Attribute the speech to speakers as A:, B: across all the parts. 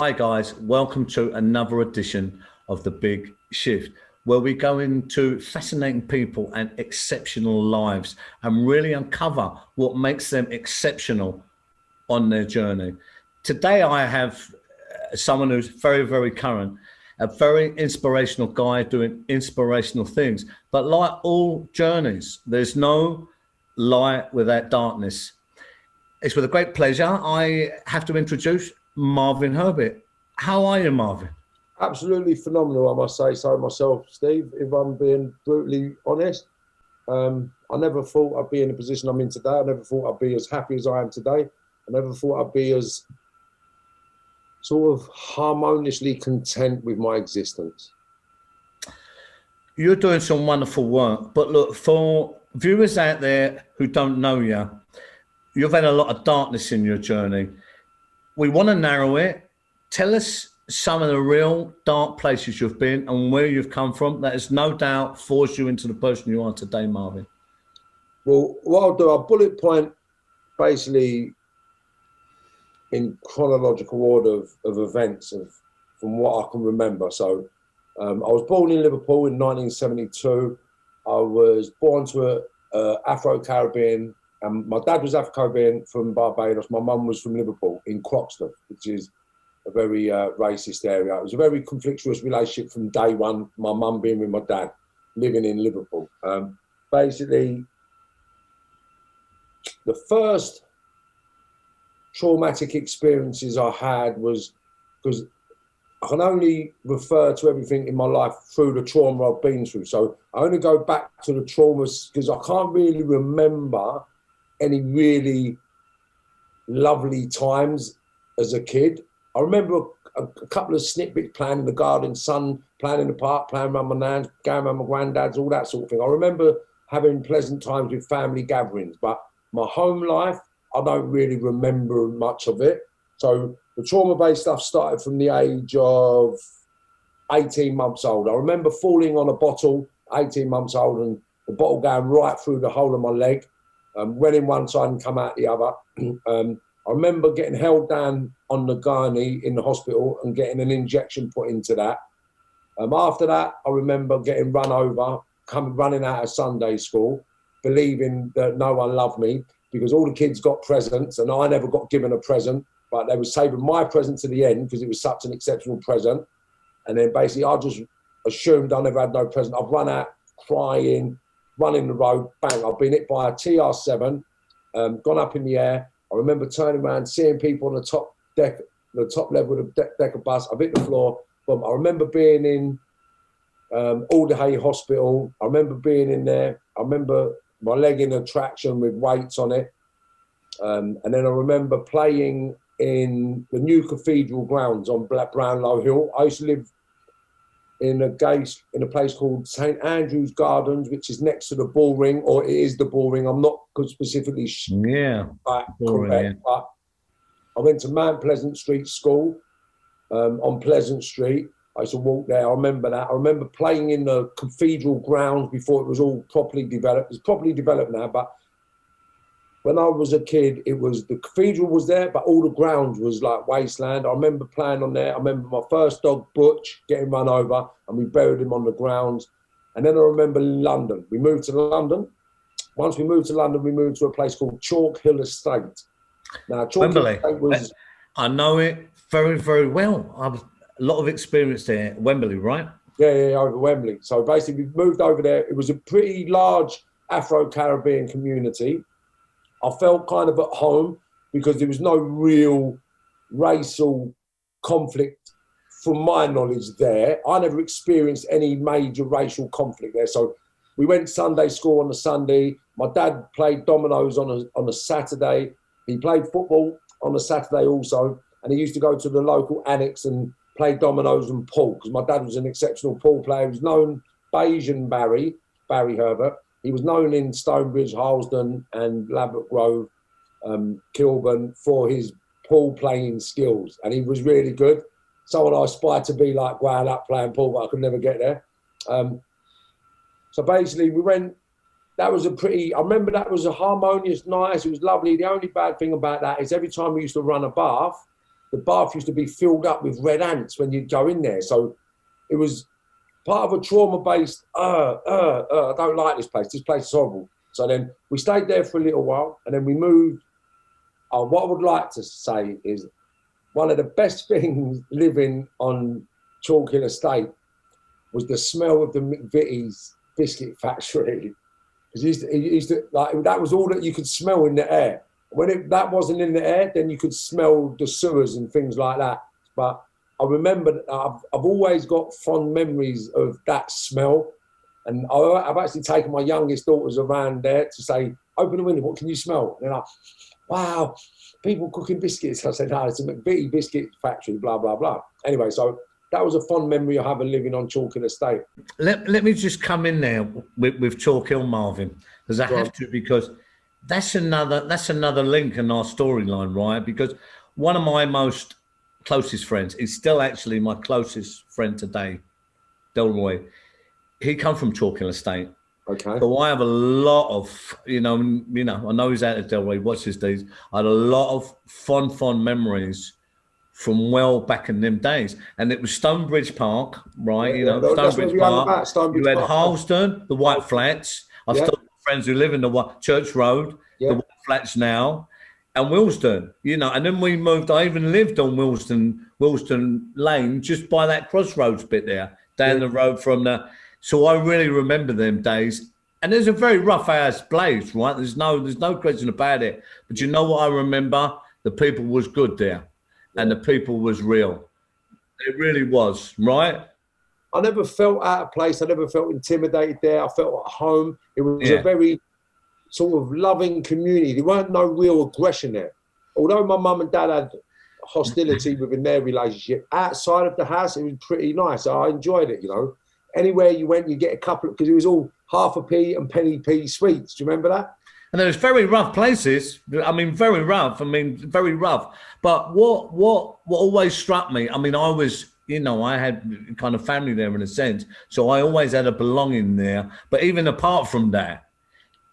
A: Hi guys, welcome to another edition of The Big Shift, where we go into fascinating people and exceptional lives and really uncover what makes them exceptional on their journey. Today I have someone who's very, very current, a very inspirational guy doing inspirational things. But like all journeys, there's no light without darkness. It's with a great pleasure I have to introduce Marvin Herbert. How are you, Marvin?
B: Absolutely phenomenal, I must say so myself, Steve, if I'm being brutally honest. I never thought I'd be in the position I'm in today. I never thought I'd be as happy as I am today. I never thought I'd be as sort of harmoniously content with my existence.
A: You're doing some wonderful work, but look, for viewers out there who don't know you, you've had a lot of darkness in your journey. We want to narrow it. Tell us some of the real dark places you've been and where you've come from. That has no doubt forced you into the person you are today, Marvin.
B: Well, what I'll do, I'll bullet point basically in chronological order of events from what I can remember. So I was born in Liverpool in 1972. I was born to a Afro-Caribbean. My dad was Afro-Caribbean from Barbados. My mum was from Liverpool in Croxton, which is a very racist area. It was a very conflictuous relationship from day one, my mum being with my dad, living in Liverpool. Basically, the first traumatic experiences I had was because I can only refer to everything in my life through the trauma I've been through. So I only go back to the traumas because I can't really remember any really lovely times as a kid. I remember a couple of snippets playing in the garden, sun, playing in the park, playing around my nan's, going around my granddad's, all that sort of thing. I remember having pleasant times with family gatherings, but my home life, I don't really remember much of it. So the trauma-based stuff started from the age of 18 months old. I remember falling on a bottle, 18 months old, and the bottle going right through the whole of my leg. Went in one side and come out the other. I remember getting held down on the gurney in the hospital and getting an injection put into that. After that, I remember getting run over, running out of Sunday school, believing that no one loved me because all the kids got presents and I never got given a present, but they were saving my present to the end because it was such an exceptional present. And then basically I just assumed I never had no present. I've run out crying, running the road, bang, I've been hit by a TR7, gone up in the air. I remember turning around, seeing people on the top deck, the top level of the deck of bus. I've hit the floor. But I remember being in Alderhay Hospital. I remember being in there. I remember my leg in a traction with weights on it. And then I remember playing in the new cathedral grounds on Brownlow Hill. I used to live in a place called St Andrew's Gardens, which is next to the Bull Ring, or it is the Bull Ring. I'm not specifically correct, yeah. But I went to Mount Pleasant Street School on Pleasant Street. I used to walk there. I remember that. I remember playing in the cathedral grounds before it was all properly developed. It's properly developed now, but when I was a kid, it was the cathedral was there, but all the grounds was like wasteland. I remember playing on there. I remember my first dog, Butch, getting run over, and we buried him on the grounds. And then I remember London. We moved to London. Once we moved to London, we moved to a place called Chalk Hill Estate. Now, Chalk Hill Estate was...
A: I know it very, very well. I've a lot of experience there. Wembley, right?
B: Yeah, over Wembley. So basically, we moved over there. It was a pretty large Afro-Caribbean community. I felt kind of at home because there was no real racial conflict from my knowledge there. I never experienced any major racial conflict there. So we went Sunday school on a Sunday. My dad played dominoes on a Saturday. He played football on a Saturday also. And he used to go to the local annex and play dominoes and pool because my dad was an exceptional pool player. He was known, Bayesian Barry Herbert. He was known in Stonebridge, Harlesden and Ladbroke Grove, Kilburn for his pool playing skills. And he was really good. Someone I aspired to be like growing up playing pool, but I could never get there. So basically we went, I remember that was a harmonious, nice, it was lovely. The only bad thing about that is every time we used to run a bath, the bath used to be filled up with red ants when you'd go in there. So it was part of a trauma-based, I don't like this place. This place is horrible. So then we stayed there for a little while, and then we moved. What I would like to say is one of the best things living on Chalk Hill Estate was the smell of the McVitie's biscuit factory. Because like, that was all that you could smell in the air. When that wasn't in the air, then you could smell the sewers and things like that. But I remember that I've always got fond memories of that smell. And I've actually taken my youngest daughters around there to say, open the window, what can you smell? And they're like, wow, people cooking biscuits. I said, no, it's a McVitie biscuit factory, blah, blah, blah. Anyway, so that was a fond memory I have of living on Chalk Hill Estate.
A: Let me just come in there with Chalk Hill, Marvin, because I have to, because that's another link in our storyline, right? Because one of my most closest friends is still actually my closest friend today, Delroy. He come from Chalk Hill Estate.
B: Okay.
A: So I have a lot of, I know he's out of Delroy, watch his days. I had a lot of fond memories from well back in them days. And it was Stonebridge Park, right?
B: Yeah,
A: Stonebridge Park.
B: Stonebridge
A: you had
B: Park.
A: Harleston, the White Flats. I've still got friends who live in the Church Road, the White Flats now, and Willesden, and then we moved. I even lived on Willesden Lane, just by that crossroads bit there, down the road from the. So I really remember them days. And there's a very rough ass place, right? There's no question about it. But you know what I remember? The people was good there. And the people was real. It really was, right?
B: I never felt out of place. I never felt intimidated there. I felt at home. It was a very sort of loving community. There weren't no real aggression there. Although my mum and dad had hostility within their relationship, outside of the house, it was pretty nice. I enjoyed it, Anywhere you went, you get a couple, because it was all half a p and penny p sweets. Do you remember that?
A: And there was very rough places. Very rough. Very rough. But what always struck me, I was, I had kind of family there in a sense. So I always had a belonging there. But even apart from that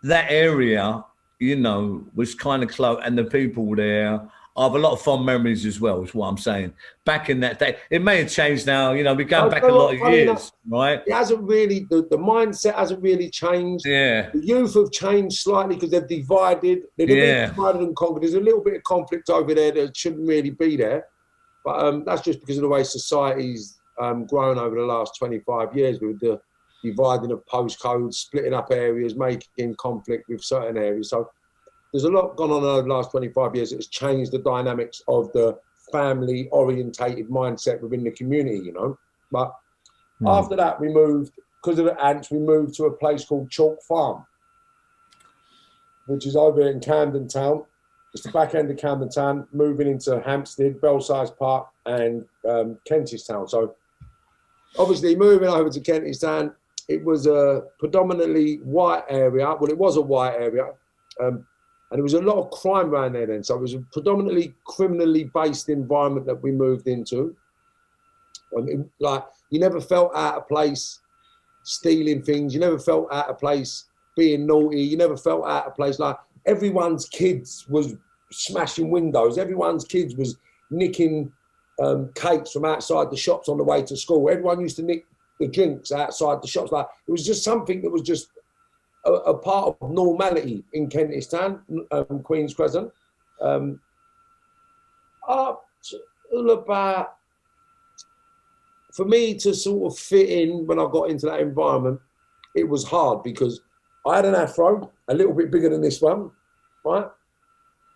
A: area, was kind of close. And the people there, I have a lot of fond memories as well, is what I'm saying. Back in that day, it may have changed now, we're going back a lot of years, right?
B: It hasn't really, the mindset hasn't really changed.
A: Yeah.
B: The youth have changed slightly because they've divided. They've divided and conquered. There's a little bit of conflict over there that shouldn't really be there. But that's just because of the way society's grown over the last 25 years with the dividing of postcodes, splitting up areas, making conflict with certain areas. So there's a lot gone on over the last 25 years that has changed the dynamics of the family-orientated mindset within the community, But after that, we moved, because of the ants, we moved to a place called Chalk Farm, which is over in Camden Town. It's the back end of Camden Town, moving into Hampstead, Belsize Park, and Kentish Town. So obviously moving over to Kentish Town, it was a predominantly white area. Well, it was a white area. And there was a lot of crime around there then. So it was a predominantly criminally based environment that we moved into. You never felt out of place stealing things. You never felt out of place being naughty. You never felt out of place. Like, everyone's kids was smashing windows. Everyone's kids was nicking cakes from outside the shops on the way to school. Everyone used to nick the drinks outside the shops. Like, it was just something that was just a part of normality in Kentish Town, Queen's Crescent. Up to about, for me to sort of fit in when I got into that environment, it was hard because I had an afro, a little bit bigger than this one, right?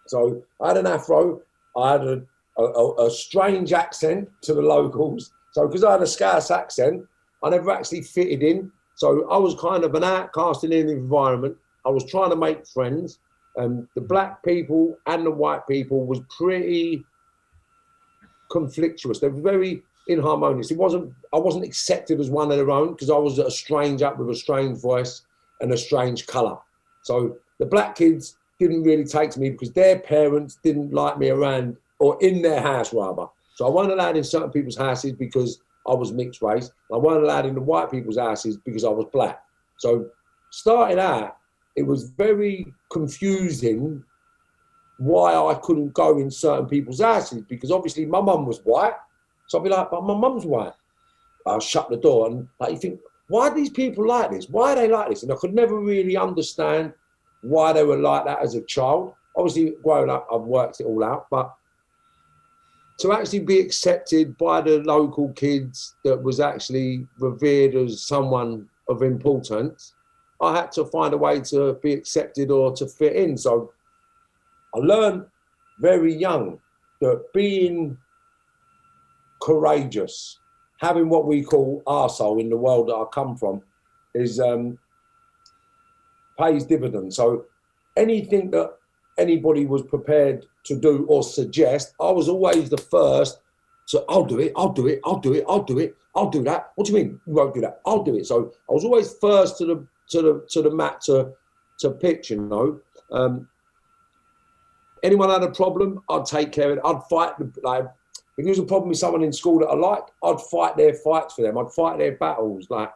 B: So I had an afro, I had a strange accent to the locals. So because I had a Scouse accent, I never actually fitted in. So I was kind of an outcast in the environment. I was trying to make friends. The black people and the white people was pretty conflictuous. They were very inharmonious. I wasn't accepted as one of their own because I was a stranger with a strange voice and a strange colour. So the black kids didn't really take to me because their parents didn't like me around, or in their house rather. So I wasn't allowed in certain people's houses because I was mixed race. I wasn't allowed in the white people's houses because I was black. So starting out, it was very confusing why I couldn't go in certain people's houses, because obviously my mum was white. So I'd be like, but my mum's white. I'll shut the door and like, you think, why are these people like this? Why are they like this? And I could never really understand why they were like that as a child. Obviously, growing up, I've worked it all out, but to actually be accepted by the local kids that was actually revered as someone of importance, I had to find a way to be accepted or to fit in. So I learned very young that being courageous, having what we call arsehole in the world that I come from, is pays dividends. So anything that anybody was prepared to do or suggest, I was always the first to, I'll do it, I'll do it, I'll do it, I'll do it, I'll do that. What do you mean you won't do that? I'll do it. So I was always first to the mat to pitch, you know. Anyone had a problem, I'd take care of it. I'd fight, like, if there was a problem with someone in school that I liked, I'd fight their fights for them. I'd fight their battles. Like,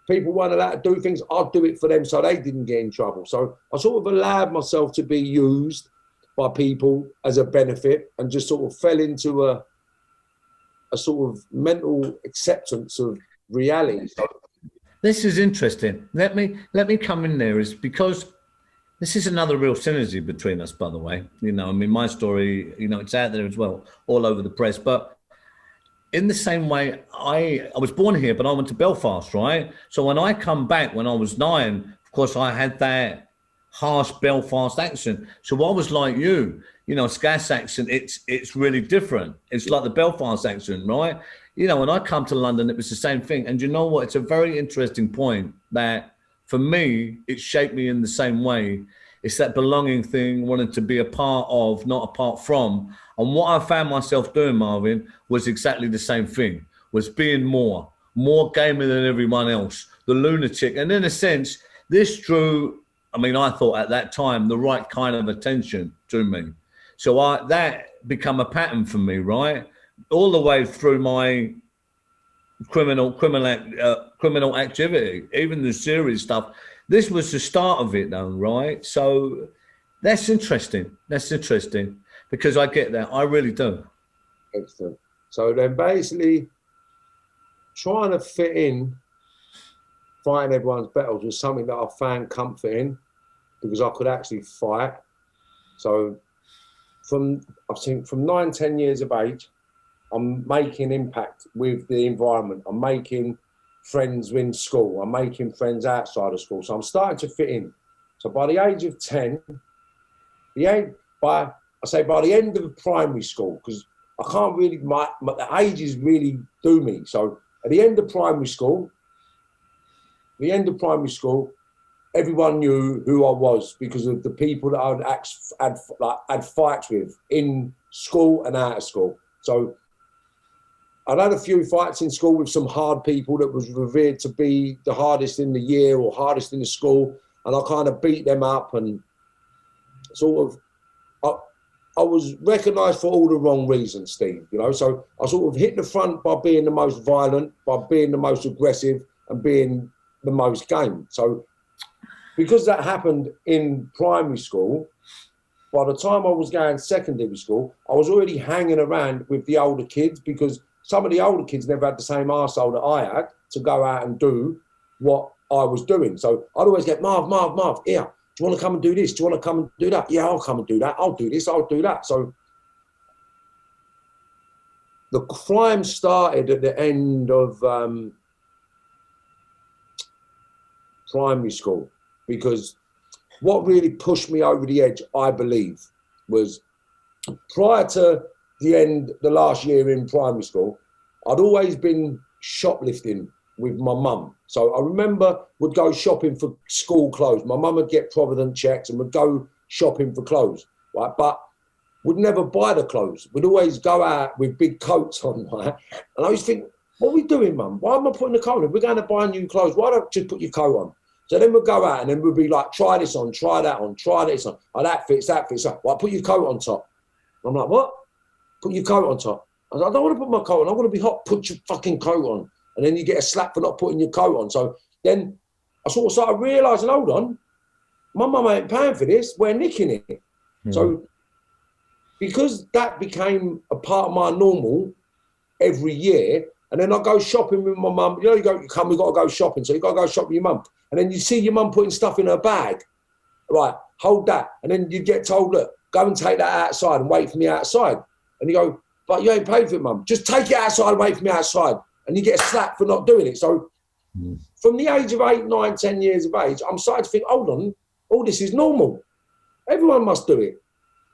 B: people weren't allowed to do things, I'd do it for them so they didn't get in trouble. So I sort of allowed myself to be used by people as a benefit and just sort of fell into a sort of mental acceptance of reality. So,
A: this is interesting. Let me come in there, is because this is another real synergy between us, by the way. You know, I mean, my story, you know, it's out there as well, all over the press. But in the same way, I was born here, but I went to Belfast, right? So when I come back when I was 9, of course, I had that harsh Belfast accent. So I was like you know, Scass accent, it's really different. It's like the Belfast accent, right? You know, when I come to London, it was the same thing. And you know what? It's a very interesting point that for me, it shaped me in the same way. It's that belonging thing, wanting to be a part of, not apart from. And what I found myself doing, Marvin, was exactly the same thing, was being more gamer than everyone else, the lunatic. And in a sense, this drew, I mean, I thought at that time, the right kind of attention to me. So that became a pattern for me, right? All the way through my criminal activity, even the serious stuff. This was the start of it, though, right? So that's interesting. That's interesting because I get that. I really do.
B: Excellent. So then basically trying to fit in, fighting everyone's battles was something that I found comfort in because I could actually fight. So I think from 9, 10 years of age, I'm making impact with the environment. I'm making friends in school. I'm making friends outside of school. So I'm starting to fit in. So by the age of 10, by the end of primary school, because I can't really, the ages really do me. So at the end of primary school, everyone knew who I was because of the people that I had fights with in school and out of school. So I'd had a few fights in school with some hard people that was revered to be the hardest in the year or hardest in the school. And I kind of beat them up and sort of, I was recognised for all the wrong reasons, Steve, you know. So I sort of hit the front by being the most violent, by being the most aggressive and being the most game. So because that happened in primary school, by the time I was going secondary school, I was already hanging around with the older kids because some of the older kids never had the same arsehole that I had to go out and do what I was doing. So I'd always get, Marv, here, do you want to come and do this? Do you want to come and do that? Yeah, I'll come and do that. I'll do this, I'll do that. So the crime started at the end of primary school because what really pushed me over the edge, I believe, was prior to the last year in primary school, I'd always been shoplifting with my mum. So I remember would go shopping for school clothes. My mum would get Provident checks and would go shopping for clothes, right? But would never buy the clothes. We'd always go out with big coats on, right? And I always think, what are we doing, mum? Why am I putting the coat on? If we're going to buy new clothes, why don't you just put your coat on? So then we'd go out and then we'd be like, try this on, try that on, try this on. Oh, that fits. Well, put your coat on top. And I'm like, what? Put your coat on top. I was like, I don't want to put my coat on. I want to be hot. Put your fucking coat on. And then you get a slap for not putting your coat on. So then I sort of started realising, hold on, my mum ain't paying for this. We're nicking it. Mm-hmm. So because that became a part of my normal every year, and then I go shopping with my mum. You know, we got to go shopping, so you got to go shopping with your mum. And then you see your mum putting stuff in her bag. Right, hold that. And then you get told, look, go and take that outside and wait for me outside. And you go, but you ain't paid for it, mum. Just take it outside and wait for me outside. And you get a slap for not doing it. So from the age of 8, 9, 10 years of age, I'm starting to think, hold on, all this is normal. Everyone must do it.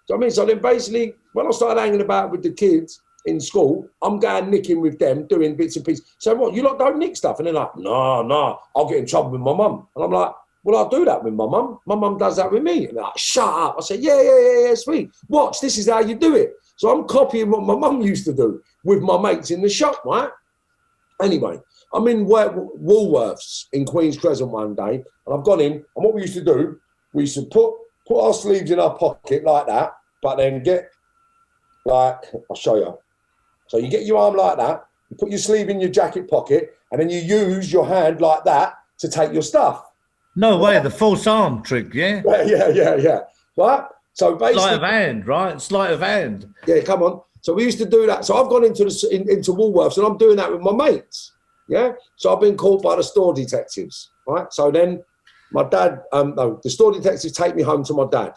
B: So I mean, so then basically, when I started hanging about with the kids in school, I'm going nicking with them, doing bits and pieces. So what, you lot don't nick stuff? And they're like, no, I'll get in trouble with my mum. And I'm like, well, I'll do that with my mum. My mum does that with me. And they're like, shut up. I say, yeah, sweet. Watch, this is how you do it. So I'm copying what my mum used to do with my mates in the shop, right? Anyway, I'm in Woolworths in Queen's Crescent one day, and I've gone in, and what we used to do, we used to put our sleeves in our pocket like that, but then get, like, I'll show you. So you get your arm like that, you put your sleeve in your jacket pocket, and then you use your hand like that to take your stuff.
A: No way, the false arm trick, yeah?
B: Yeah. Right? So basically,
A: Sleight of hand, right? Sleight of hand.
B: Yeah, come on. So we used to do that. So I've gone into Woolworths, and I'm doing that with my mates. Yeah. So I've been called by the store detectives. Right. So then my dad, the store detectives take me home to my dad.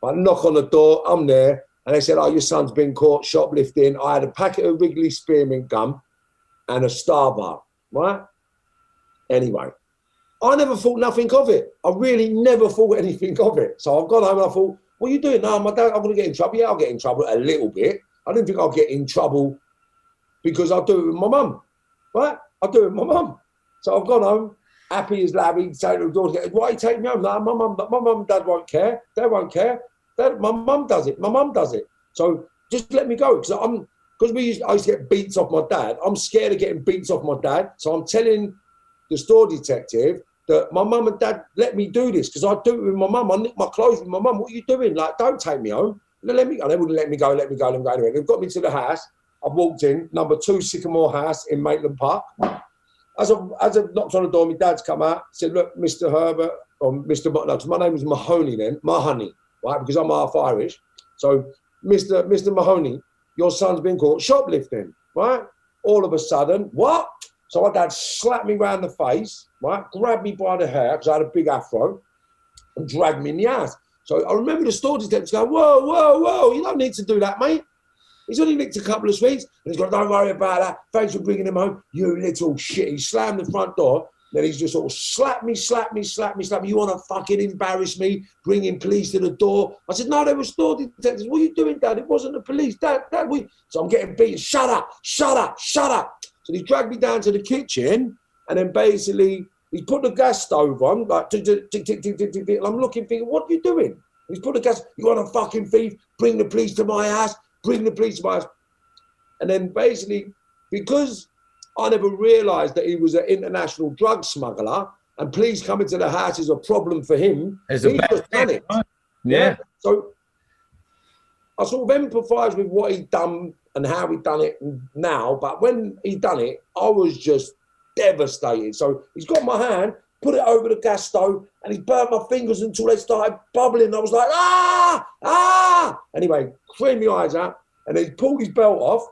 B: I knock on the door. I'm there, and they said, "Oh, your son's been caught shoplifting." I had a packet of Wrigley spearmint gum and a Star bar. Right. Anyway, I never thought nothing of it. I really never thought anything of it. So I've gone home and I thought, what are you doing? No, my dad, I'm going to get in trouble. Yeah, I'll get in trouble a little bit. I didn't think I'll get in trouble because I'll do it with my mum, right? I'll do it with my mum. So I've gone home, happy as Larry, saying to the daughter, why are you taking me home? No, my mum and dad won't care. They won't care. My mum does it. My mum does it. So just let me go. Because I used to get beats off my dad. I'm scared of getting beats off my dad. So I'm telling the store detective that my mum and dad let me do this because I do it with my mum. I nick my clothes with my mum. What are you doing? Like, don't take me home. Let me go. They wouldn't let me go. Anyway, they've got me to the house. I've walked in, number 2 Sycamore House in Maitland Park. As I've knocked on the door, my dad's come out, said, look, Mr. Herbert, or Mr. No, because my name was Mahoney then, Mahoney, right, because I'm half Irish. So, Mr. Mahoney, your son's been caught shoplifting, right? All of a sudden, what? So my dad slapped me round the face, right, grabbed me by the hair, because I had a big afro, and dragged me in the ass. So I remember the store detective going, whoa, you don't need to do that, mate. He's only nicked a couple of sweets. And he's gone, don't worry about that. Thanks for bringing him home. You little shit. He slammed the front door. Then he's just sort of slap me. You want to fucking embarrass me? Bringing police to the door. I said, no, they were store detectives. What are you doing, Dad? It wasn't the police. Dad, So I'm getting beaten. Shut up. So he dragged me down to the kitchen. And then basically, he's put the gas stove on, like, tick, tick, tick, tick, tick, tick, tick. And I'm looking, thinking, what are you doing? He's put the gas, you want a fucking thief? Bring the police to my house. And then basically, because I never realised that he was an international drug smuggler and police coming to the house is a problem for him, he just panicked. Right? Yeah. So I sort of empathise with what he'd done and how he'd done it now, but when he'd done it, I was just devastated. So he's got my hand, put it over the gas stove, and he burnt my fingers until they started bubbling. I was like, ah! Anyway, cleaned my eyes out, and then he pulled his belt off,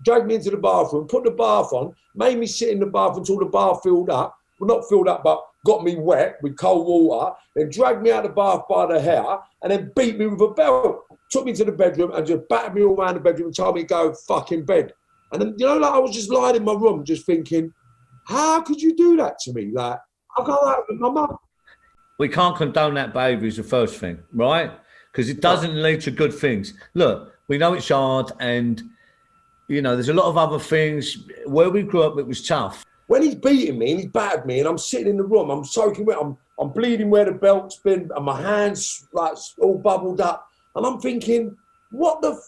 B: dragged me into the bathroom, put the bath on, made me sit in the bath until the bath filled up. Well, not filled up, but got me wet with cold water, then dragged me out of the bath by the hair, and then beat me with a belt. Took me to the bedroom and just battered me all around the bedroom and told me to go fucking bed. And then, you know, like I was just lying in my room just thinking, how could you do that to me? Like, I go out with my mum.
A: We can't condone that behaviour is the first thing, right? Because it doesn't lead to good things. Look, we know it's hard and, you know, there's a lot of other things. Where we grew up, it was tough.
B: When he's beating me and he's battered me and I'm sitting in the room, I'm soaking wet, I'm bleeding where the belt's been and my hands like all bubbled up. And I'm thinking, what the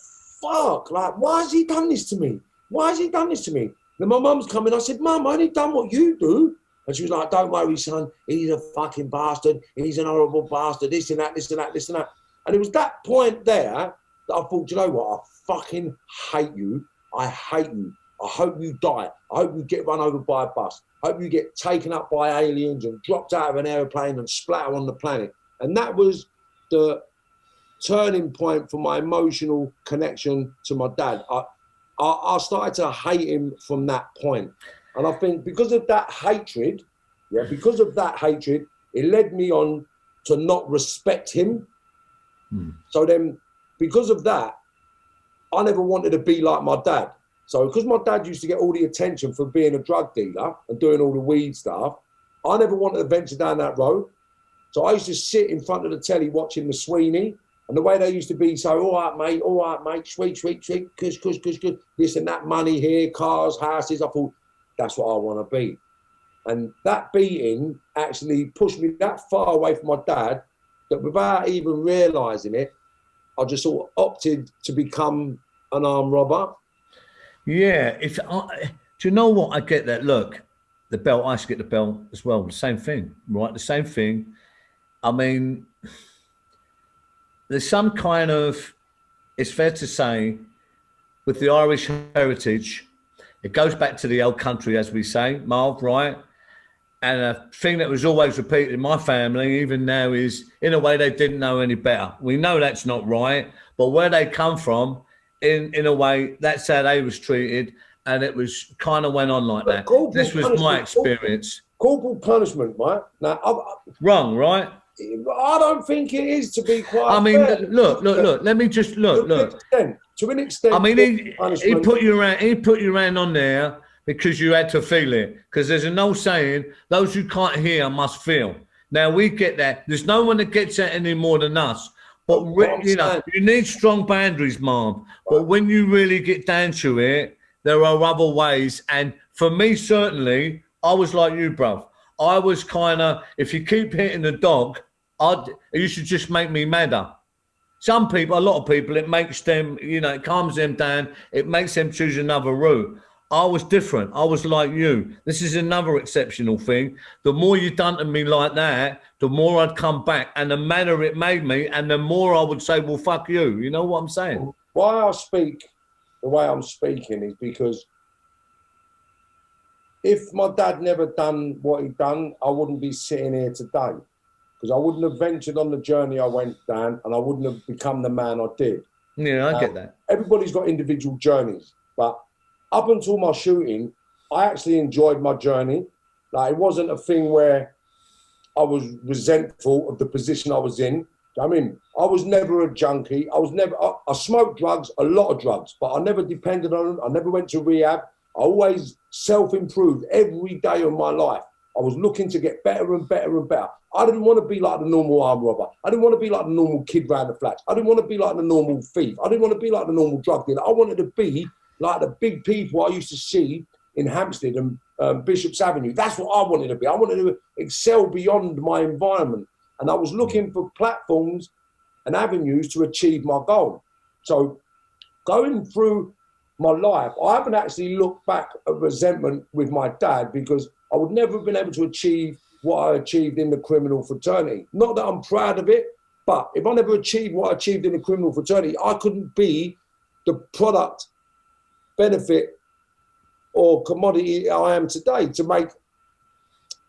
B: fuck? Like, why has he done this to me? Then my mum's coming. I said, Mum, I only done what you do. And she was like, don't worry, son. He's a fucking bastard. He's an horrible bastard. This and that. And it was that point there that I thought, you know what? I fucking hate you. I hate you. I hope you die. I hope you get run over by a bus. I hope you get taken up by aliens and dropped out of an aeroplane and splatter on the planet. And that was the turning point for my emotional connection to my dad. I started to hate him from that point. And I think because of that hatred, it led me on to not respect him. So then, because of that, I never wanted to be like my dad. So because my dad used to get all the attention for being a drug dealer and doing all the weed stuff, I never wanted to venture down that road. So I used to sit in front of the telly watching the Sweeney, and the way they used to be, so, all right, mate, sweet, kush, this and that, money here, cars, houses. I thought, that's what I want to be. And that beating actually pushed me that far away from my dad that without even realising it, I just sort of opted to become an armed robber.
A: Yeah, do you know what? I get that. Look, the belt, I used to get the belt as well. The same thing, right? The same thing. I mean, there's some kind of, it's fair to say, with the Irish heritage, it goes back to the old country, as we say, Marv, right? And a thing that was always repeated in my family, even now, is in a way they didn't know any better. We know that's not right, but where they come from, in a way, that's how they was treated, and it was kind of went on like that. This was my experience.
B: Corporal punishment, right? Now,
A: wrong, right?
B: I don't think it is, to be quite
A: I mean,
B: fair.
A: look. Let me just look.
B: To an extent.
A: I mean, he put you around on there because you had to feel it. Because there's an old saying: "Those who can't hear must feel." Now we get that. There's no one that gets that any more than us. But you know, you need strong boundaries, Marv. But when you really get down to it, there are other ways. And for me, certainly, I was like you, bruv. I was kind of, if you keep hitting the dog, you should just make me madder. Some people, a lot of people, it makes them, you know, it calms them down. It makes them choose another route. I was different. I was like you. This is another exceptional thing. The more you done to me like that, the more I'd come back, and the madder it made me, and the more I would say, well, fuck you. You know what I'm saying?
B: Why I speak the way I'm speaking is because if my dad never done what he'd done, I wouldn't be sitting here today, because I wouldn't have ventured on the journey I went down, and I wouldn't have become the man I did.
A: Yeah, I get that.
B: Everybody's got individual journeys, but up until my shooting, I actually enjoyed my journey. Like, it wasn't a thing where I was resentful of the position I was in. I mean, I was never a junkie. I smoked drugs, a lot of drugs, but I never depended on them. I never went to rehab. I always self-improved every day of my life. I was looking to get better and better and better. I didn't want to be like the normal armed robber. I didn't want to be like the normal kid round the flats. I didn't want to be like the normal thief. I didn't want to be like the normal drug dealer. I wanted to be like the big people I used to see in Hampstead and Bishop's Avenue. That's what I wanted to be. I wanted to excel beyond my environment. And I was looking for platforms and avenues to achieve my goal. So going through my life, I haven't actually looked back at resentment with my dad, because I would never have been able to achieve what I achieved in the criminal fraternity. Not that I'm proud of it, but if I never achieved what I achieved in the criminal fraternity, I couldn't be the product, benefit, or commodity I am today to make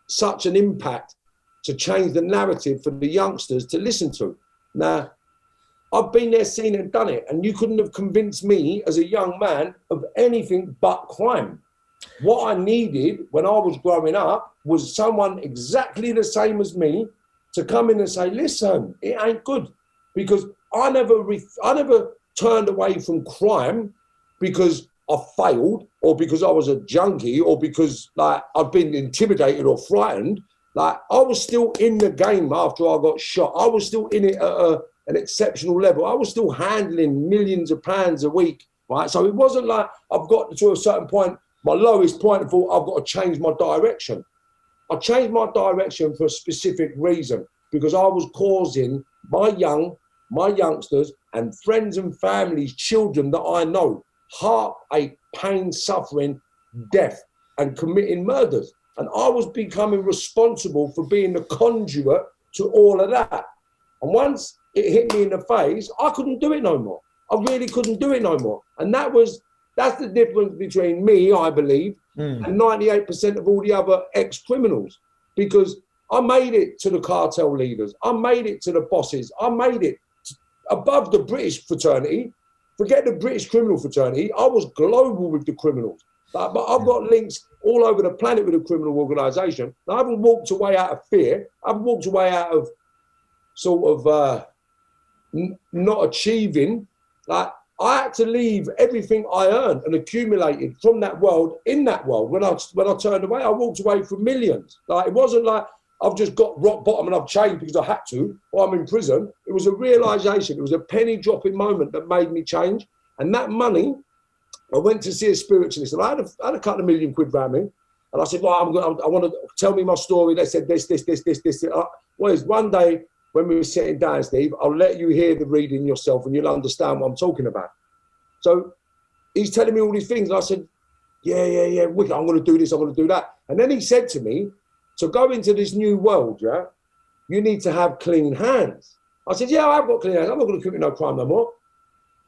B: such an impact, to change the narrative for the youngsters to listen to. Now, I've been there, seen it, and done it, and you couldn't have convinced me as a young man of anything but crime. What I needed when I was growing up was someone exactly the same as me to come in and say, listen, it ain't good. Because I never turned away from crime because I failed, or because I was a junkie, or because like I'd been intimidated or frightened. Like, I was still in the game after I got shot. I was still in it at an exceptional level. I was still handling millions of pounds a week, right? So it wasn't like I've got to a certain point, my lowest point, and thought I've got to change my direction. I changed my direction for a specific reason, because I was causing my youngsters and friends and families, children that I know, heartache, pain, suffering, death, and committing murders. And I was becoming responsible for being the conduit to all of that. And once it hit me in the face, I couldn't do it no more. I really couldn't do it no more. And that's the difference between me, I believe, and 98% of all the other ex-criminals. Because I made it to the cartel leaders. I made it to the bosses. I made it above the British fraternity. Forget the British criminal fraternity. I was global with the criminals. But I've got links all over the planet with a criminal organisation. I haven't walked away out of fear. I haven't walked away out of sort of not achieving. Like, I had to leave everything I earned and accumulated from that world in that world. When I turned away, I walked away from millions. Like, it wasn't like I've just got rock bottom and I've changed because I had to, or I'm in prison. It was a realisation. It was a penny dropping moment that made me change. And that money, I went to see a spiritualist, and I had a couple of million quid around me. And I said, well, I want to tell me my story. They said this. Well, one day when we were sitting down, Steve, I'll let you hear the reading yourself and you'll understand what I'm talking about. So he's telling me all these things. And I said, yeah, wicked. I'm going to do this. I'm going to do that. And then he said to me, to go into this new world, yeah, you need to have clean hands. I said, yeah, I've got clean hands. I'm not going to commit no crime no more.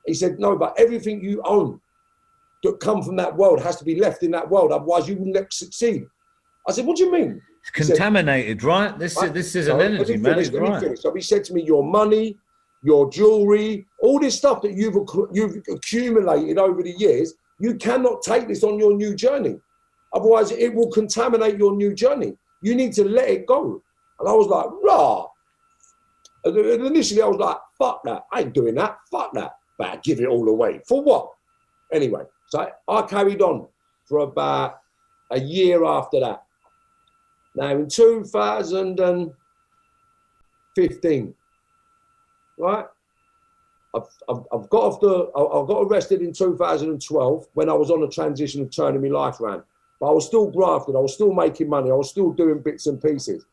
B: He said, no, but everything you own that come from that world has to be left in that world. Otherwise, you wouldn't succeed. I said, what do you mean?
A: It's contaminated, right? This is an energy, man. It's right.
B: So he said to me, your money, your jewelry, all this stuff that you've accumulated over the years, you cannot take this on your new journey. Otherwise, it will contaminate your new journey. You need to let it go. And I was like, rah. And initially, I was like, fuck that. I ain't doing that. Fuck that. But I give it all away. For what? Anyway, so I carried on for about a year after that. Now, in 2015, right, I've got arrested in 2012 when I was on the transition of turning my life around. But I was still grafting. I was still making money. I was still doing bits and pieces.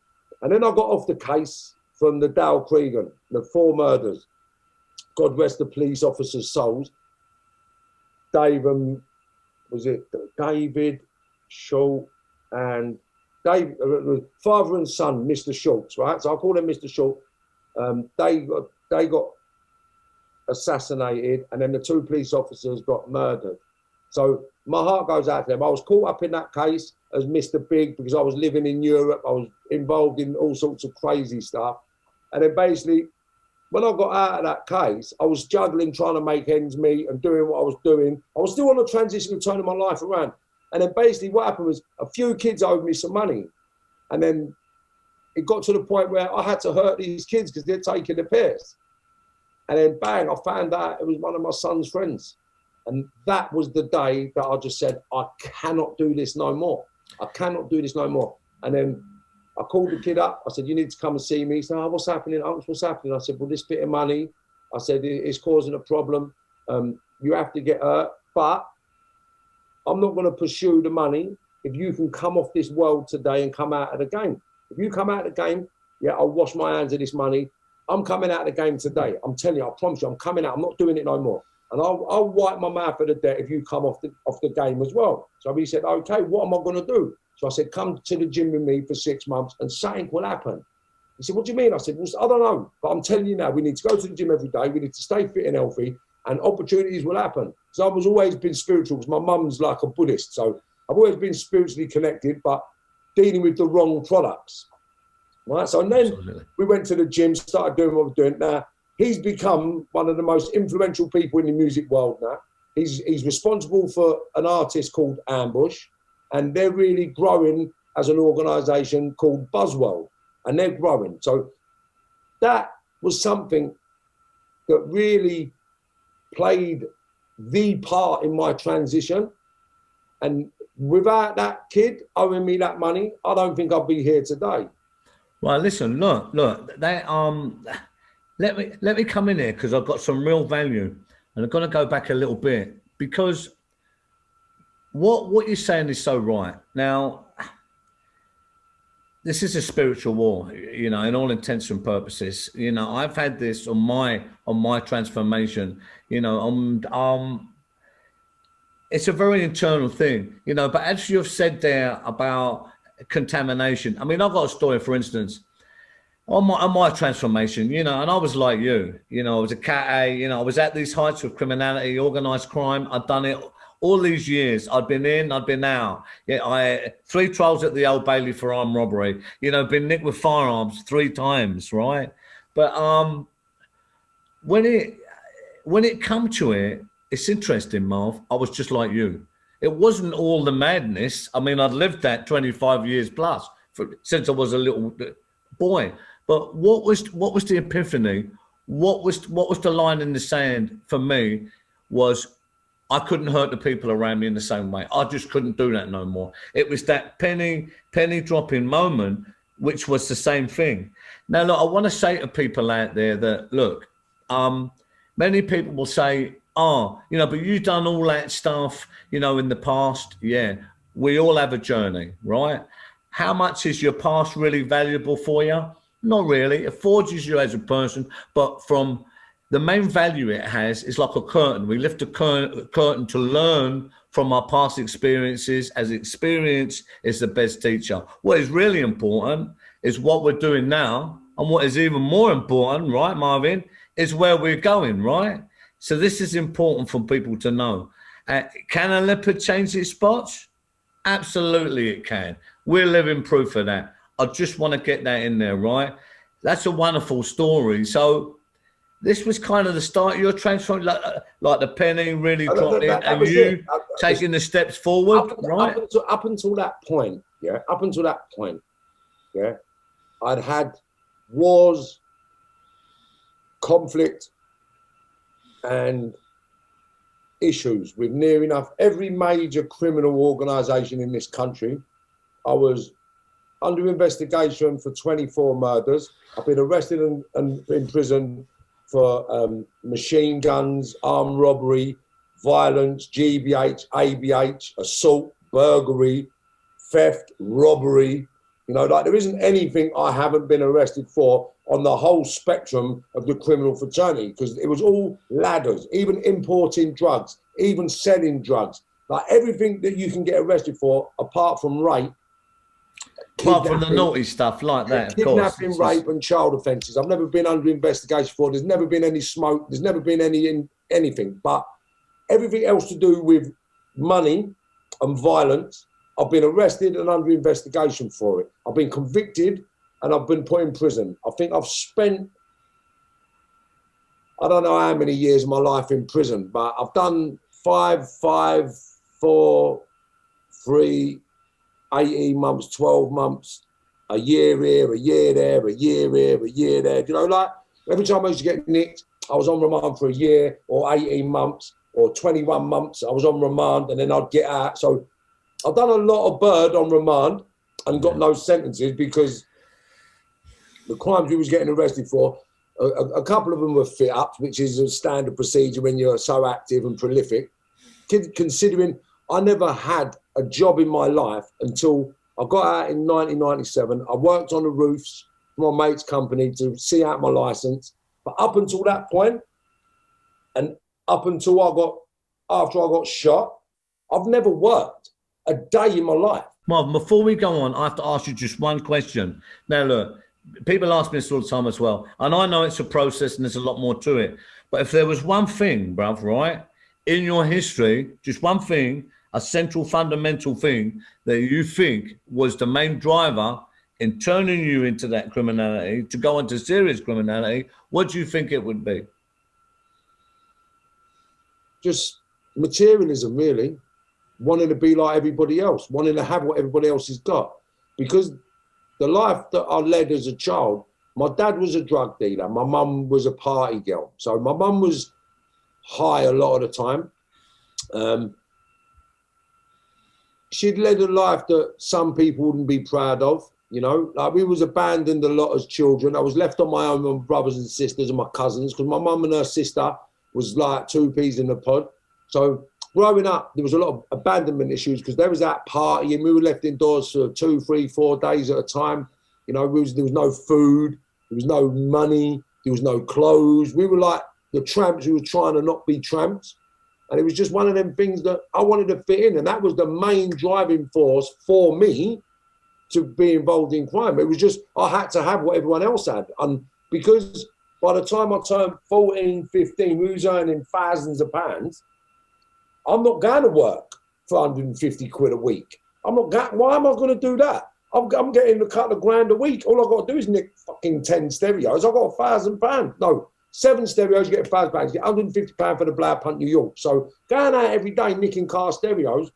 B: And then I got off the case from the Dow Cregan, the 4 murders. God rest the police officers' souls. David Schultz and Dave, father and son, Mr. Schultz, right? So I call him Mr. Schultz. They got assassinated, and then the 2 police officers got murdered. So my heart goes out to them. I was caught up in that case as Mr. Big because I was living in Europe. I was involved in all sorts of crazy stuff. And then basically, when I got out of that case, I was juggling, trying to make ends meet and doing what I was doing. I was still on a transition of turning my life around. And then basically what happened was a few kids owed me some money. And then it got to the point where I had to hurt these kids because they're taking the piss. And then bang, I found out it was one of my son's friends. And that was the day that I just said, I cannot do this no more. I cannot do this no more. And then I called the kid up. I said, you need to come and see me. He said, oh, what's happening? Oh, what's happening? I said, well, this bit of money, I said, it's causing a problem. You have to get hurt, but I'm not going to pursue the money if you can come off this world today and come out of the game. If you come out of the game, yeah, I'll wash my hands of this money. I'm coming out of the game today. I'm telling you, I promise you, I'm coming out. I'm not doing it no more. And I'll wipe my mouth of the debt if you come off the game as well. So he said, okay, what am I going to do? So I said, come to the gym with me for 6 months and something will happen. He said, what do you mean? I said, well, I don't know, but I'm telling you now, we need to go to the gym every day. We need to stay fit and healthy and opportunities will happen. So I've always been spiritual because my mum's like a Buddhist. So I've always been spiritually connected, but dealing with the wrong products. Right. So and then we went to the gym, started doing what we're doing. Now, he's become one of the most influential people in the music world now. He's responsible for an artist called Ambush, and they're really growing as an organisation called Buzzworld, and they're growing. So that was something that really played the part in my transition. And without that kid owing me that money, I don't think I'd be here today.
A: Well, listen, look, they let me come in here because I've got some real value, and I'm going to go back a little bit because what you're saying is so right. Now, this is a spiritual war, you know, in all intents and purposes. You know, I've had this on my transformation. You know, it's a very internal thing, you know. But as you've said there about contamination, I mean, I've got a story, for instance. On my transformation, you know, and I was like you know, I was a cat A, you know, I was at these heights of criminality, organized crime. I'd done it all these years. I'd been in, I'd been out. Yeah, I 3 trials at the Old Bailey for armed robbery, you know, been nicked with firearms 3 times, right? But when it come to it, it's interesting, Marv. I was just like you. It wasn't all the madness. I mean, I'd lived that 25 years plus since I was a little boy. But what was the epiphany? What was the line in the sand for me was I couldn't hurt the people around me in the same way. I just couldn't do that no more. It was that penny dropping moment, which was the same thing. Now, look, I want to say to people out there that, look, many people will say, oh, but you've done all that stuff, in the past. Yeah, we all have a journey, right? How much is your past really valuable for you? Not really. It forges you as a person, but from the main value it has is like a curtain. We lift a curtain to learn from our past experiences, as experience is the best teacher. What is really important is what we're doing now, and what is even more important, right, Marvin, is where we're going, right? So this is important for people to know. Can a leopard change its spots? Absolutely it can. We're living proof of that. I just want to get that in there, right? That's a wonderful story. So this was kind of the start of your transformation, like the penny really dropping and you taking the steps forward, right?
B: Up until that point, I'd had wars, conflict, and issues with near enough every major criminal organisation in this country. I was under investigation for 24 murders. I've been arrested and in prison for machine guns, armed robbery, violence, GBH, ABH, assault, burglary, theft, robbery. There isn't anything I haven't been arrested for on the whole spectrum of the criminal fraternity, because it was all ladders, even importing drugs, even selling drugs, like everything that you can get arrested for apart from rape.
A: Apart from the naughty stuff like that, of course.
B: Kidnapping, rape and child offences. I've never been under investigation for. There's never been any smoke. There's never been anything. But everything else to do with money and violence, I've been arrested and under investigation for it. I've been convicted and I've been put in prison. I think I've spent, I don't know how many years of my life in prison, but I've done 5, 4, 3, 18 months, 12 months, a year here, a year there, a year here, a year there. Like every time I used to get nicked, I was on remand for a year or 18 months or 21 months. I was on remand and then I'd get out. So I've done a lot of bird on remand and got no sentences because the crimes we was getting arrested for, a couple of them were fit-ups, which is a standard procedure when you're so active and prolific. Considering I never had a job in my life until I got out in 1997. I worked on the roofs for my mate's company to see out my license. But up until that point, and up until after I got shot, I've never worked a day in my life.
A: Marvin, before we go on, I have to ask you just one question. Now, look, people ask me this all the time as well. And I know it's a process and there's a lot more to it. But if there was one thing, bruv, right, in your history, just one thing, a central fundamental thing that you think was the main driver in turning you into that criminality, to go into serious criminality, what do you think it would be?
B: Just materialism, really. Wanting to be like everybody else, wanting to have what everybody else has got. Because the life that I led as a child, my dad was a drug dealer, my mum was a party girl. So my mum was high a lot of the time. She'd led a life that some people wouldn't be proud of, like we was abandoned a lot as children. I was left on my own with my brothers and sisters and my cousins because my mum and her sister was like 2 peas in a pod. So growing up, there was a lot of abandonment issues because they was out partying. We were left indoors for 2, 3, 4 days at a time. There was no food, there was no money, there was no clothes. We were like the tramps who were trying to not be tramps. And it was just one of them things that I wanted to fit in. And that was the main driving force for me to be involved in crime. It was just, I had to have what everyone else had. And because by the time I turned 14, 15, we was earning thousands of pounds. I'm not going to work for 150 quid a week. Why am I going to do that? I'm getting a couple of grand a week. All I've got to do is nick fucking 10 stereos. I've got £1,000. No, 7 stereos, you get £1,000. You get £150 for the Blower Punt, New York. So going out every day, nicking car stereos,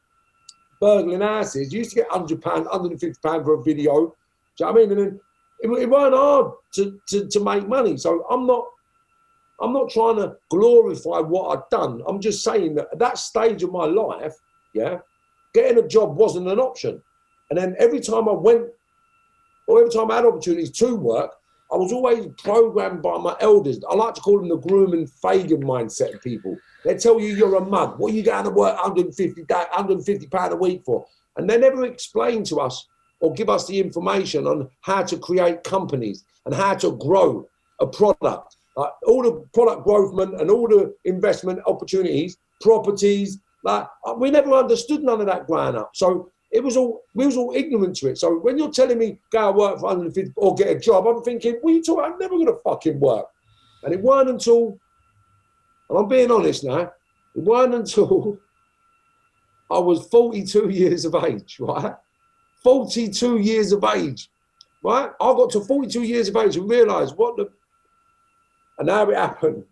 B: burgling houses, you used to get £100, £150 for a video. Do you know what I mean? And then it weren't hard to make money. So I'm not trying to glorify what I've done. I'm just saying that at that stage of my life, yeah, getting a job wasn't an option. And then every time I went, or every time I had opportunities to work, I was always programmed by my elders. I like to call them the groom and Fagin mindset of people. They tell you you're a mug. What are you going to work £150 a week for? And they never explain to us or give us the information on how to create companies and how to grow a product. All the product growth and all the investment opportunities, properties, we never understood none of that growing up. So we was all ignorant to it. So when you're telling me go work for 150 or get a job, I'm thinking, what are you talking? I'm never going to fucking work. And it weren't until, and I'm being honest now, it weren't until I was 42 years of age, right? 42 years of age, right? I got to 42 years of age and realised and how it happened.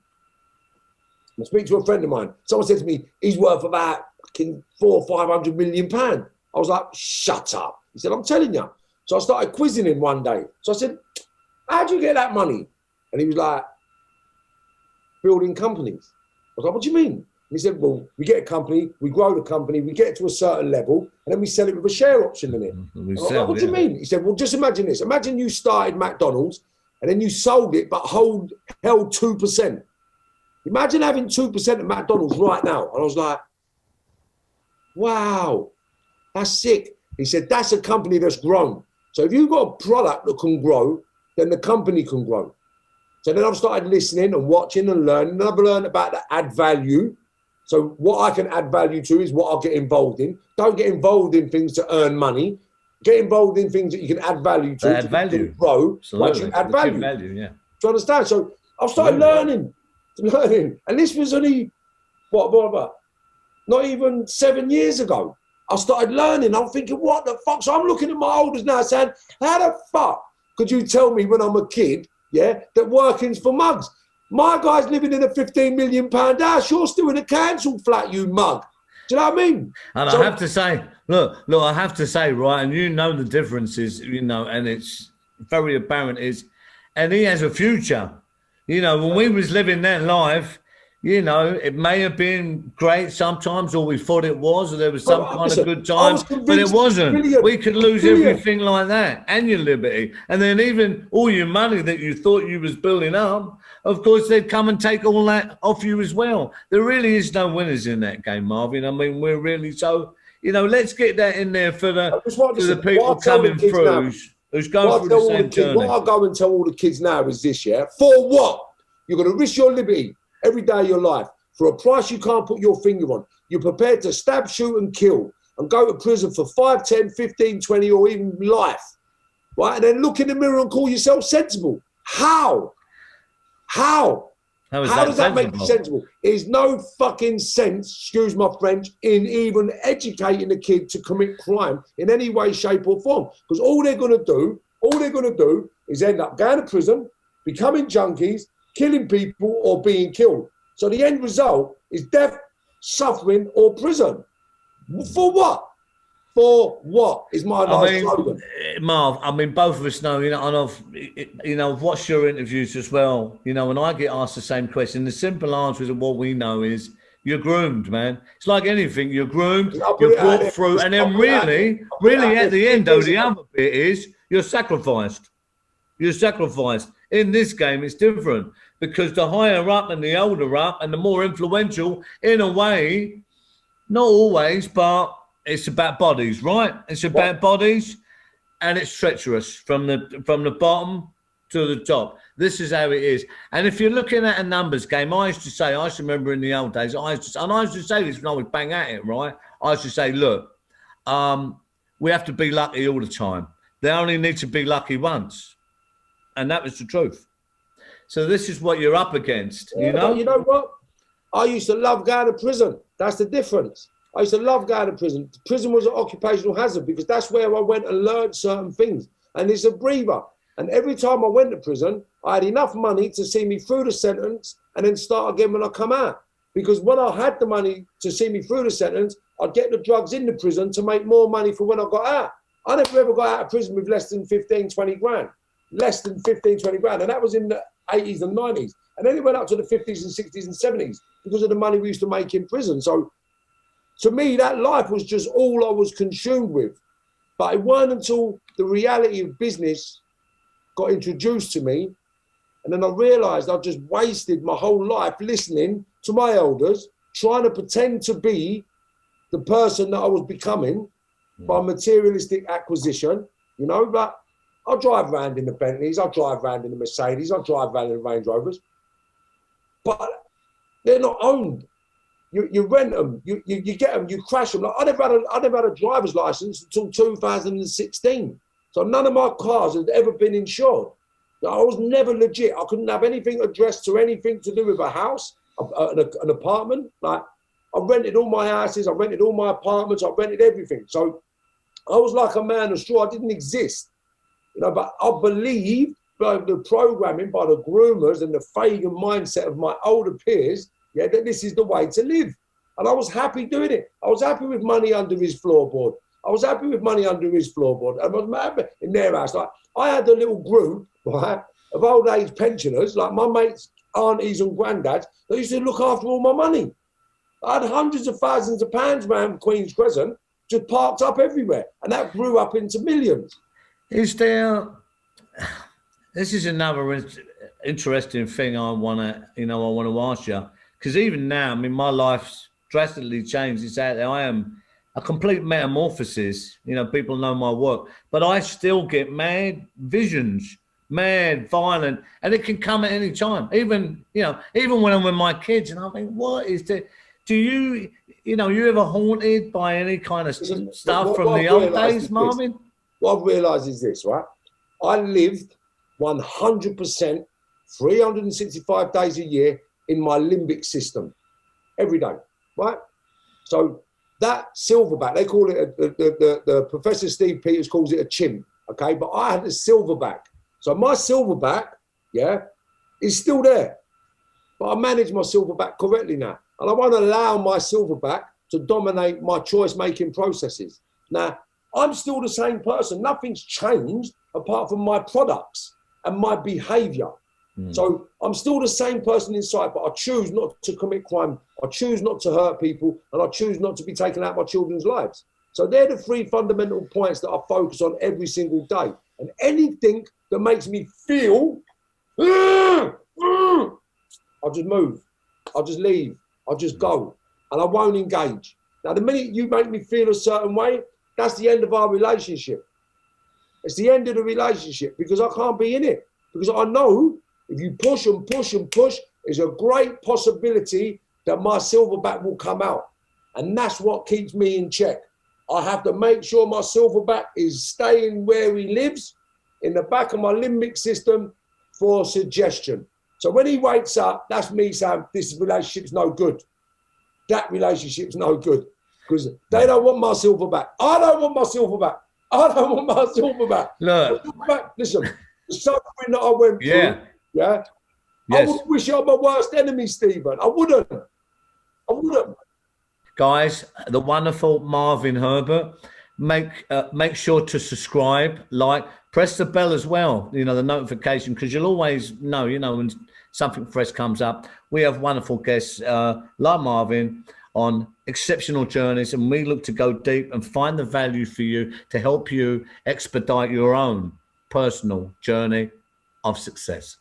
B: I speak to a friend of mine. Someone said to me, he's worth about £400 or £500 million. I was like, shut up. He said, I'm telling you. So I started quizzing him one day. So I said, how'd you get that money? And he was like, building companies. I was like, what do you mean? And he said, well, we get a company, we grow the company, we get it to a certain level, and then we sell it with a share option in it. What do you mean? He said, well, just imagine this. Imagine you started McDonald's and then you sold it but held 2%. Imagine having 2% of McDonald's right now. And I was like, wow, that's sick. He said, that's a company that's grown. So if you've got a product that can grow, then the company can grow. So then I've started listening and watching and learning. And I've learned about the add value. So what I can add value to is what I'll get involved in. Don't get involved in things to earn money. Get involved in things that you can add value to.
A: Add value.
B: Grow. Once you add value.
A: Yeah.
B: Do you understand? So I've started learning. And this was only, what, not even 7 years ago. I started learning. I'm thinking, what the fuck? So I'm looking at my elders now saying, how the fuck could you tell me when I'm a kid, yeah, that working's for mugs? My guy's living in a £15 million house. You're still in a council flat, you mug. Do you know what I mean?
A: And so, I have to say, look, I have to say, right, and you know the differences, and it's very apparent and he has a future. When we was living that life, it may have been great sometimes, or we thought it was, or there was some kind of good time, but it wasn't. We could lose everything like that, and your liberty. And then even all your money that you thought you was building up, of course, they'd come and take all that off you as well. There really is no winners in that game, Marvin. I mean, we're really so, let's get that in there for the people coming through. Who's going through the same journey.
B: What I go and tell all the kids now is this, yeah? For what? You're going to risk your liberty every day of your life for a price you can't put your finger on. You're prepared to stab, shoot and kill and go to prison for 5, 10, 15, 20 or even life, right? And then look in the mirror and call yourself sensible. How? How does that make you sensible? There's no fucking sense, excuse my French, in even educating a kid to commit crime in any way, shape or form. Because all they're going to do is end up going to prison, becoming junkies, killing people or being killed. So the end result is death, suffering or prison. For what? For what is my slogan?
A: Marv, both of us know, and I've watched your interviews as well, and I get asked the same question. The simple answer is what we know is you're groomed, man. It's like anything. You're groomed, you're brought through, and then really at the end, though, the other bit is you're sacrificed. You're sacrificed. In this game, it's different because the higher up and the older up and the more influential, in a way, not always, but it's about bodies, right? It's about bodies, and it's treacherous from the bottom to the top. This is how it is. And if you're looking at a numbers game, I used to remember in the old days, I used to say this when I was bang at it, right? I used to say, look, we have to be lucky all the time. They only need to be lucky once. And that was the truth. So this is what you're up against, you know?
B: But you know what? I used to love going to prison. That's the difference. I used to love going to prison. Prison was an occupational hazard because that's where I went and learned certain things. And it's a breather. And every time I went to prison, I had enough money to see me through the sentence and then start again when I come out. Because when I had the money to see me through the sentence, I'd get the drugs in the prison to make more money for when I got out. I never ever got out of prison with less than 15, 20 grand. Less than 15, 20 grand. And that was in the 80s and 90s. And then it went up to the 50s and 60s and 70s because of the money we used to make in prison. So to me, that life was just all I was consumed with. But it wasn't until the reality of business got introduced to me, and then I realized I've just wasted my whole life listening to my elders, trying to pretend to be the person that I was becoming by materialistic acquisition, you know. But I'll drive around in the Bentleys, I'll drive around in the Mercedes, I'll drive around in the Range Rovers, but they're not owned. You rent them, you get them, you crash them. Like, I never had a driver's license until 2016. So none of my cars had ever been insured. I was never legit. I couldn't have anything addressed to anything to do with a house, an apartment. Like, I rented all my houses, I rented all my apartments, I rented everything. So I was like a man of straw. I didn't exist, you know. But I believed by the programming, by the groomers and the Fagin mindset of my older peers, yeah, that this is the way to live. And I was happy doing it. I was happy with money under his floorboard. I was happy with money under his floorboard. I was happy in their house. Like, I had a little group, right, of old age pensioners, like my mates, aunties and granddads, that used to look after all my money. I had hundreds of thousands of pounds around Queen's Crescent, just parked up everywhere. And that grew up into millions.
A: Is there, this is another interesting thing I want to ask you, because even now, I mean, my life's drastically changed. It's out there. I am a complete metamorphosis. You know, people know my work, but I still get mad visions, mad, violent, and it can come at any time. Even when I'm with my kids, and I think, what is that? Do you ever haunted by any kind of stuff from the old days, Marvin?
B: What I've realised is this, right? I lived 100%, 365 days a year in my limbic system, every day, right? So that silverback, they call it, the Professor Steve Peters calls it a chimp, okay? But I had a silverback. So my silverback, yeah, is still there. But I manage my silverback correctly now. And I won't allow my silverback to dominate my choice-making processes. Now, I'm still the same person. Nothing's changed apart from my products and my behavior. So I'm still the same person inside, but I choose not to commit crime. I choose not to hurt people, and I choose not to be taking out my children's lives. So they're the three fundamental points that I focus on every single day. And anything that makes me feel, I'll just move. I'll just leave. I'll just go. And I won't engage. Now, the minute you make me feel a certain way, that's the end of our relationship. It's the end of the relationship because I can't be in it. Because I know if you push and push and push, there's a great possibility that my silverback will come out. And that's what keeps me in check. I have to make sure my silverback is staying where he lives, in the back of my limbic system, for suggestion. So when he wakes up, that's me saying, this relationship's no good. That relationship's no good. Because they don't want my silverback. I don't want my silverback. I don't want my silverback.
A: Look.
B: Listen, the suffering that I went through, yeah. Yes. I would wish I'm my worst enemy, Stephen. I wouldn't.
A: Guys, the wonderful Marvin Herbert. Make sure to subscribe, like, press the bell as well, the notification, because you'll always know, when something fresh comes up. We have wonderful guests like Marvin on exceptional journeys, and we look to go deep and find the value for you to help you expedite your own personal journey of success.